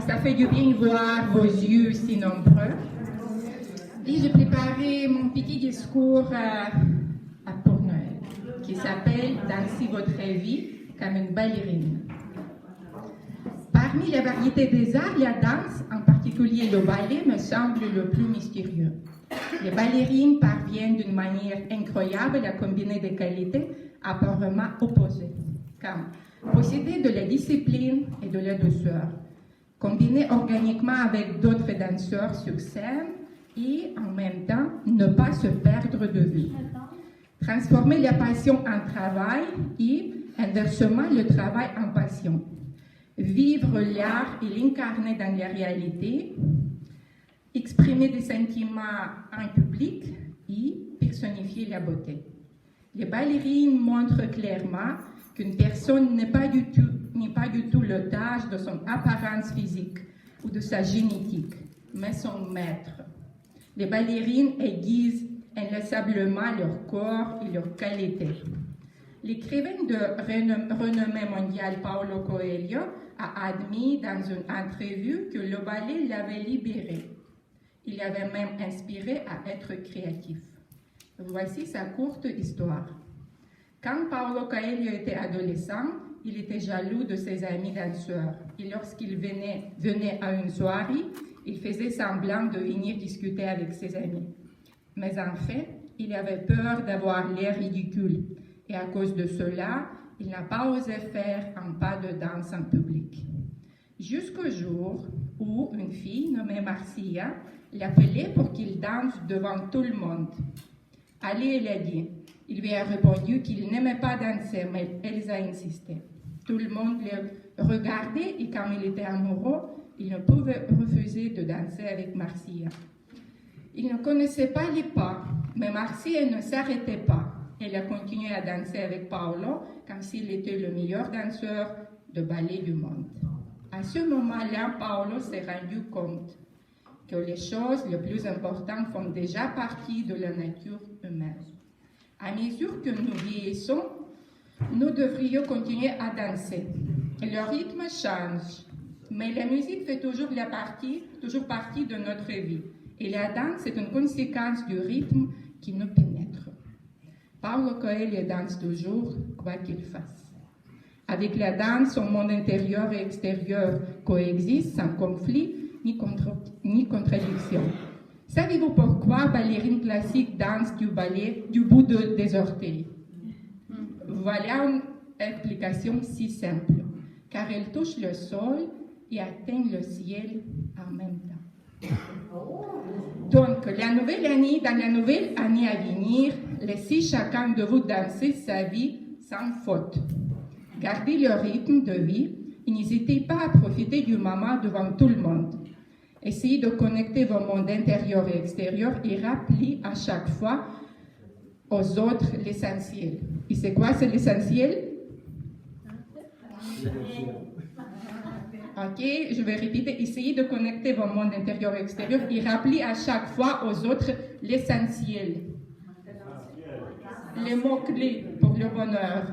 Ça fait du bien voir vos yeux si nombreux. Et j'ai préparé mon petit discours pour Noël, qui s'appelle « Dansez votre vie comme une ballerine ». Parmi les variétés des arts, la danse, en particulier le ballet, me semble le plus mystérieux. Les ballerines parviennent d'une manière incroyable à combiner des qualités apparemment opposées, comme posséder de la discipline et de la douceur, combiner organiquement avec d'autres danseurs sur scène et en même temps ne pas se perdre de vue, transformer la passion en travail et inversement le travail en passion, vivre l'art et l'incarner dans la réalité, exprimer des sentiments en public et personnifier la beauté. Les ballerines montrent clairement qu'une personne n'est pas du tout l'otage de son apparence physique ou de sa génétique, mais son maître. Les ballerines aiguisent inlassablement leur corps et leur qualité. L'écrivain de renommée mondiale Paulo Coelho a admis dans une entrevue que le ballet l'avait libéré. Il l'avait même inspiré à être créatif. Voici sa courte histoire. Quand Paulo Coelho était adolescent, il était jaloux de ses amis danseurs. Et lorsqu'il venait à une soirée, il faisait semblant de venir discuter avec ses amis. Mais en fait, il avait peur d'avoir l'air ridicule. Et à cause de cela, il n'a pas osé faire un pas de danse en public. Jusqu'au jour où une fille nommée Marcia l'appelait pour qu'il danse devant tout le monde. Allez, elle a dit. Il lui a répondu qu'il n'aimait pas danser, mais Elsa insistait. Tout le monde le regardait et comme il était amoureux, il ne pouvait refuser de danser avec Marcia. Il ne connaissait pas les pas, mais Marcia ne s'arrêtait pas. Elle a continué à danser avec Paolo comme s'il était le meilleur danseur de ballet du monde. À ce moment-là, Paolo s'est rendu compte que les choses les plus importantes font déjà partie de la nature humaine. À mesure que nous vieillissons, nous devrions continuer à danser. Le rythme change, mais la musique fait toujours partie de notre vie. Et la danse est une conséquence du rythme qui nous pénètre. Paulo Coelho danse toujours, quoi qu'il fasse. Avec la danse, son monde intérieur et extérieur coexistent sans conflit ni contradiction. Savez-vous pourquoi ballerines classiques dansent du ballet du bout des orteils? Voilà une explication si simple, car elles touchent le sol et atteignent le ciel en même temps. Donc, dans la nouvelle année à venir, laissez chacun de vous danser sa vie sans faute. Gardez le rythme de vie et n'hésitez pas à profiter du moment devant tout le monde. Essayez de connecter vos mondes intérieurs et extérieurs et rappelez à chaque fois aux autres l'essentiel. Et c'est quoi, c'est l'essentiel? Ok, je vais répéter. Essayez de connecter vos mondes intérieurs et extérieurs et rappelez à chaque fois aux autres l'essentiel. Les mots-clés pour le bonheur.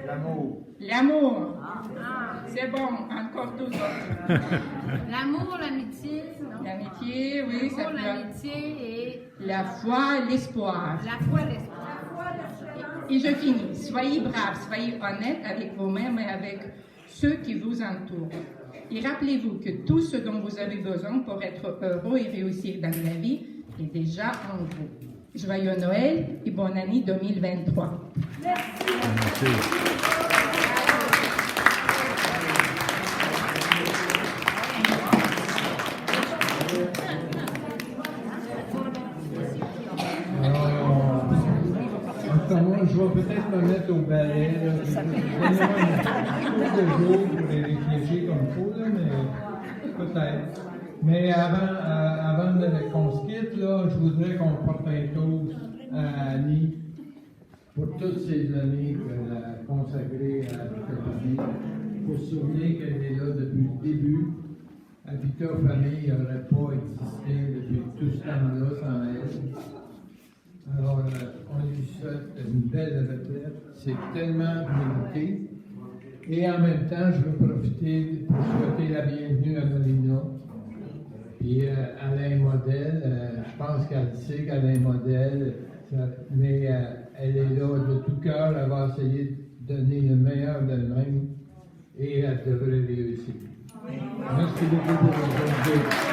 L'amour. L'amour. C'est bon, encore deux autres. L'amour, l'amitié. L'amitié, oui, ça peut. L'amitié et La foi, l'espoir. la foi, l'espoir. Et je finis. Soyez braves, soyez honnêtes avec vous-même et avec ceux qui vous entourent. Et rappelez-vous que tout ce dont vous avez besoin pour être heureux et réussir dans la vie est déjà en vous. Joyeux Noël et bonne année 2023. Merci. Je vais peut-être me mettre au ballet. Donnez-moi un de jours pour les réfléchir comme il faut, là, mais peut-être. Mais avant qu'on se quitte, là, je voudrais qu'on porte un toast à Annie pour toutes ces années qu'elle a consacrées à Victor-Famille. Il faut se souvenir qu'elle est là depuis le début. À Victor-Famille n'aurait pas existé depuis tout ce temps-là sans elle. Alors, on lui souhaite une belle retraite. C'est tellement mérité. Et en même temps, je veux profiter pour souhaiter la bienvenue à Marina. Puis Alain Modèle, je pense qu'elle sait qu'Alain Modèle, mais elle est là de tout cœur, elle va essayer de donner le meilleur d'elle-même et elle devrait réussir. Merci beaucoup pour votre